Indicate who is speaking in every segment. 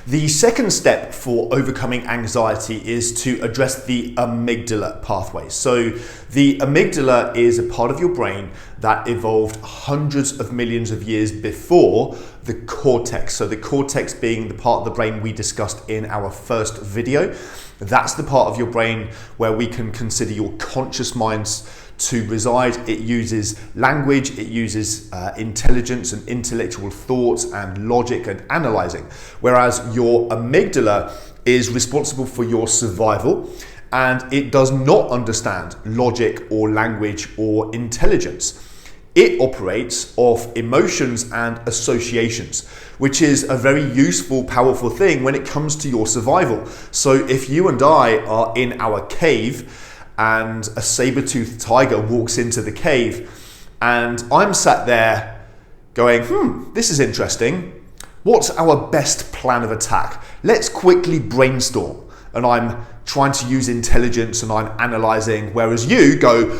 Speaker 1: The second step for overcoming anxiety is to address the amygdala pathway. So the amygdala is a part of your brain that evolved hundreds of millions of years before the cortex. So the cortex being the part of the brain we discussed in our first video. That's the part of your brain where we can consider your conscious minds to reside. It uses language, it uses intelligence and intellectual thoughts and logic and analyzing. Whereas your amygdala is responsible for your survival and it does not understand logic or language or intelligence. It operates off emotions and associations, which is a very useful, powerful thing when it comes to your survival. So if you and I are in our cave and a saber-toothed tiger walks into the cave and I'm sat there going, this is interesting. What's our best plan of attack? Let's quickly brainstorm. And I'm trying to use intelligence and I'm analyzing, whereas you go,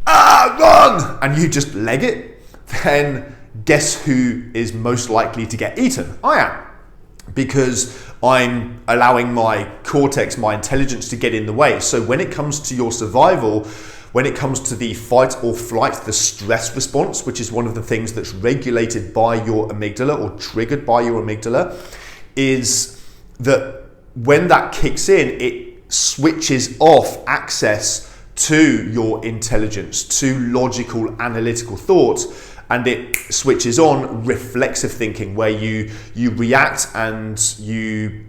Speaker 1: run! And you just leg it. Then guess who is most likely to get eaten? I am. Because I'm allowing my cortex, my intelligence to get in the way. So when it comes to your survival, when it comes to the fight or flight, the stress response, which is one of the things that's regulated by your amygdala or triggered by your amygdala, is that when that kicks in, it switches off access to your intelligence, to logical, analytical thoughts, and it switches on reflexive thinking, where you react and you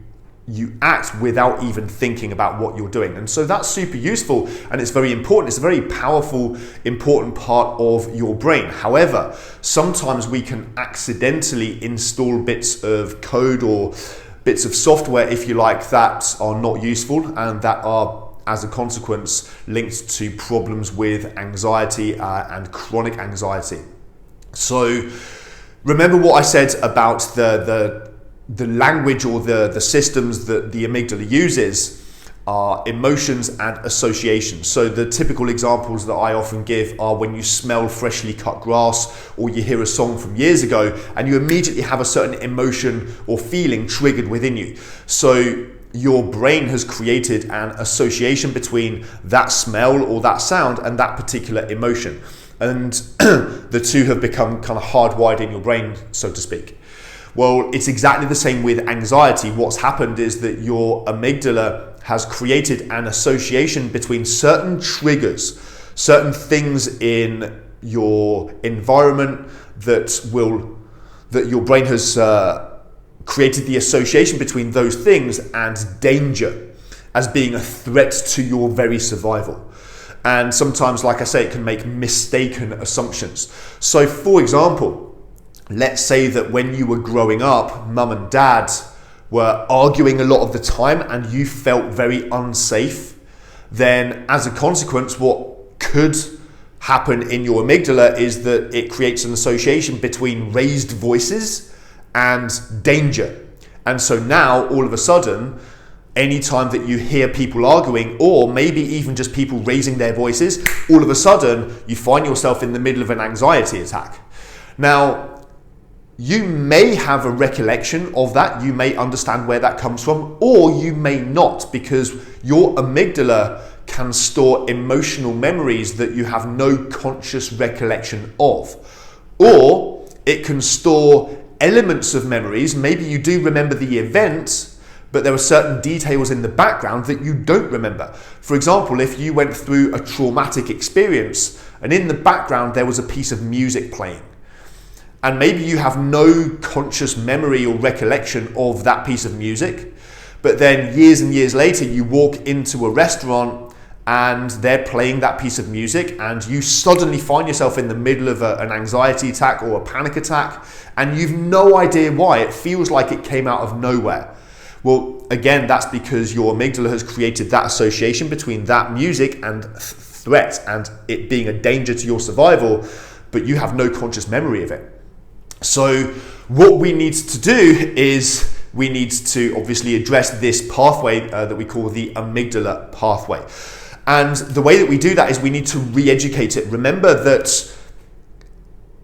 Speaker 1: act without even thinking about what you're doing. And so that's super useful and it's very important. It's a very powerful, important part of your brain. However, sometimes we can accidentally install bits of code or bits of software, if you like, that are not useful and that are, as a consequence, linked to problems with anxiety and chronic anxiety. So remember what I said about the language or the systems that the amygdala uses are emotions and associations. So the typical examples that I often give are when you smell freshly cut grass or you hear a song from years ago and you immediately have a certain emotion or feeling triggered within you. So your brain has created an association between that smell or that sound and that particular emotion. And the two have become kind of hardwired in your brain, so to speak. Well, it's exactly the same with anxiety. What's happened is that your amygdala has created an association between certain triggers, certain things in your environment that your brain has created the association between those things and danger as being a threat to your very survival. And sometimes, like I say, it can make mistaken assumptions. So for example, let's say that when you were growing up, mum and dad were arguing a lot of the time and you felt very unsafe. Then as a consequence, what could happen in your amygdala is that it creates an association between raised voices and danger. And so now all of a sudden, anytime that you hear people arguing, or maybe even just people raising their voices, all of a sudden you find yourself in the middle of an anxiety attack. Now, you may have a recollection of that, you may understand where that comes from, or you may not, because your amygdala can store emotional memories that you have no conscious recollection of. Or it can store elements of memories, maybe you do remember the event, but there are certain details in the background that you don't remember. For example, if you went through a traumatic experience and in the background there was a piece of music playing, and maybe you have no conscious memory or recollection of that piece of music, but then years and years later you walk into a restaurant and they're playing that piece of music and you suddenly find yourself in the middle of an anxiety attack or a panic attack and you've no idea why. It feels like it came out of nowhere. Well, again, that's because your amygdala has created that association between that music and threat and it being a danger to your survival, but you have no conscious memory of it. So what we need to do is we need to obviously address this pathway that we call the amygdala pathway. And the way that we do that is we need to re-educate it. Remember that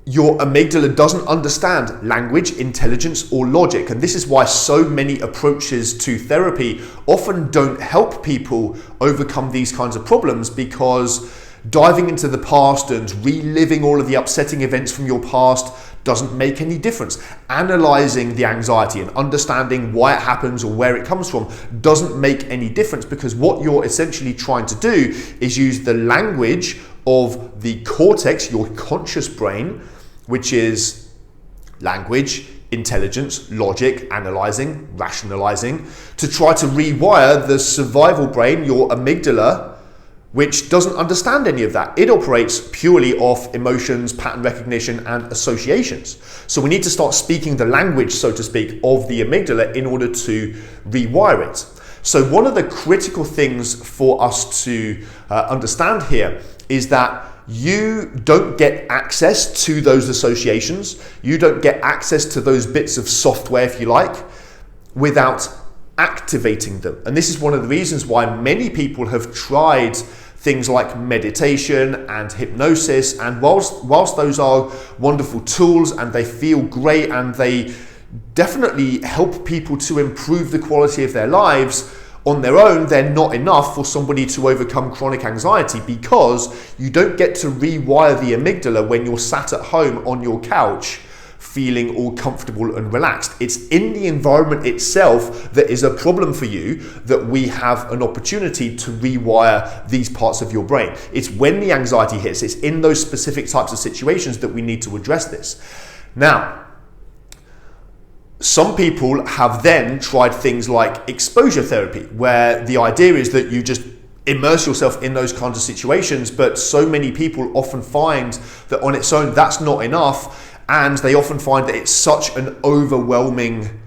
Speaker 1: your amygdala doesn't understand language, intelligence, or logic. And this is why so many approaches to therapy often don't help people overcome these kinds of problems, because diving into the past and reliving all of the upsetting events from your past doesn't make any difference. Analyzing the anxiety and understanding why it happens or where it comes from doesn't make any difference, because what you're essentially trying to do is use the language of the cortex, your conscious brain, which is language, intelligence, logic, analyzing, rationalizing, to try to rewire the survival brain, your amygdala, which doesn't understand any of that. It operates purely off emotions, pattern recognition, and associations. So we need to start speaking the language, so to speak, of the amygdala in order to rewire it. So one of the critical things for us to understand here is that you don't get access to those associations. You don't get access to those bits of software, if you like, without activating them. And this is one of the reasons why many people have tried things like meditation and hypnosis. And whilst those are wonderful tools and they feel great and they definitely help people to improve the quality of their lives, on their own, they're not enough for somebody to overcome chronic anxiety, because you don't get to rewire the amygdala when you're sat at home on your couch feeling all comfortable and relaxed. It's in the environment itself that is a problem for you that we have an opportunity to rewire these parts of your brain. It's when the anxiety hits, it's in those specific types of situations that we need to address this. Now, some people have then tried things like exposure therapy, where the idea is that you just immerse yourself in those kinds of situations, but so many people often find that on its own that's not enough, and they often find that it's such an overwhelming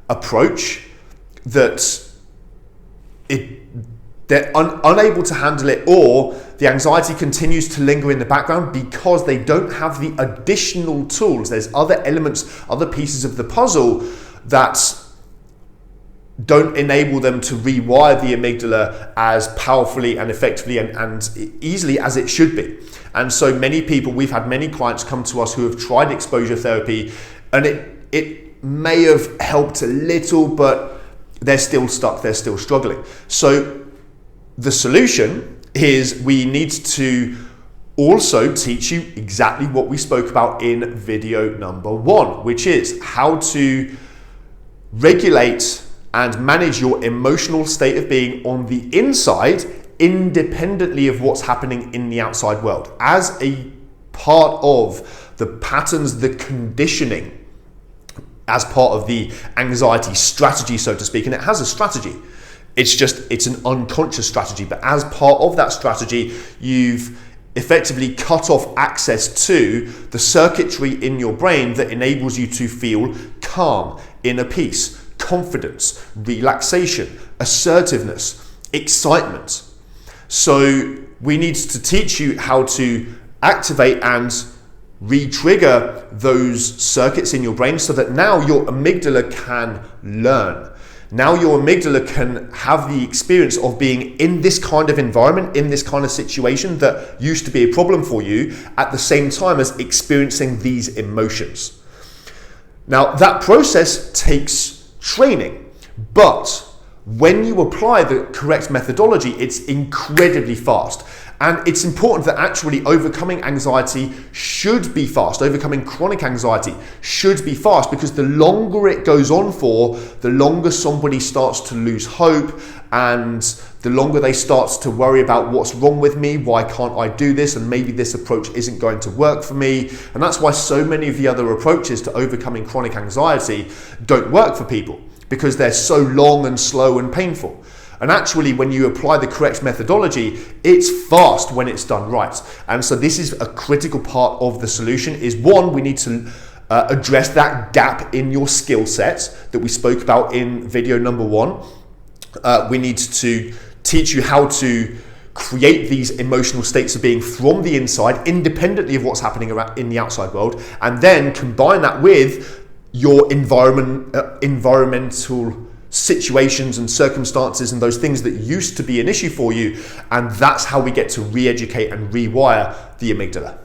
Speaker 1: approach that they're unable to handle it, or the anxiety continues to linger in the background because they don't have the additional tools. There's other elements, other pieces of the puzzle that don't enable them to rewire the amygdala as powerfully and effectively and easily as it should be. And so many people, we've had many clients come to us who have tried exposure therapy, and it may have helped a little, but they're still stuck, they're still struggling. So the solution is we need to also teach you exactly what we spoke about in video number 1, which is how to regulate and manage your emotional state of being on the inside, independently of what's happening in the outside world, as a part of the patterns, the conditioning, as part of the anxiety strategy, so to speak. And it has a strategy. It's an unconscious strategy, but as part of that strategy, you've effectively cut off access to the circuitry in your brain that enables you to feel calm, inner peace, confidence, relaxation, assertiveness, excitement. So we need to teach you how to activate and re-trigger those circuits in your brain so that now your amygdala can learn. Now your amygdala can have the experience of being in this kind of environment, in this kind of situation that used to be a problem for you, at the same time as experiencing these emotions. Now that process takes training, but when you apply the correct methodology, it's incredibly fast. And it's important that actually overcoming anxiety should be fast. Overcoming chronic anxiety should be fast, because the longer it goes on for, the longer somebody starts to lose hope, and the longer they start to worry about what's wrong with me, why can't I do this, and maybe this approach isn't going to work for me. And that's why so many of the other approaches to overcoming chronic anxiety don't work for people, because they're so long and slow and painful. And actually, when you apply the correct methodology, it's fast when it's done right. And so this is a critical part of the solution. Is one, we need to address that gap in your skill set that we spoke about in video number 1. We need to teach you how to create these emotional states of being from the inside, independently of what's happening in the outside world, and then combine that with your environmental situations and circumstances and those things that used to be an issue for you. And that's how we get to re-educate and rewire the amygdala.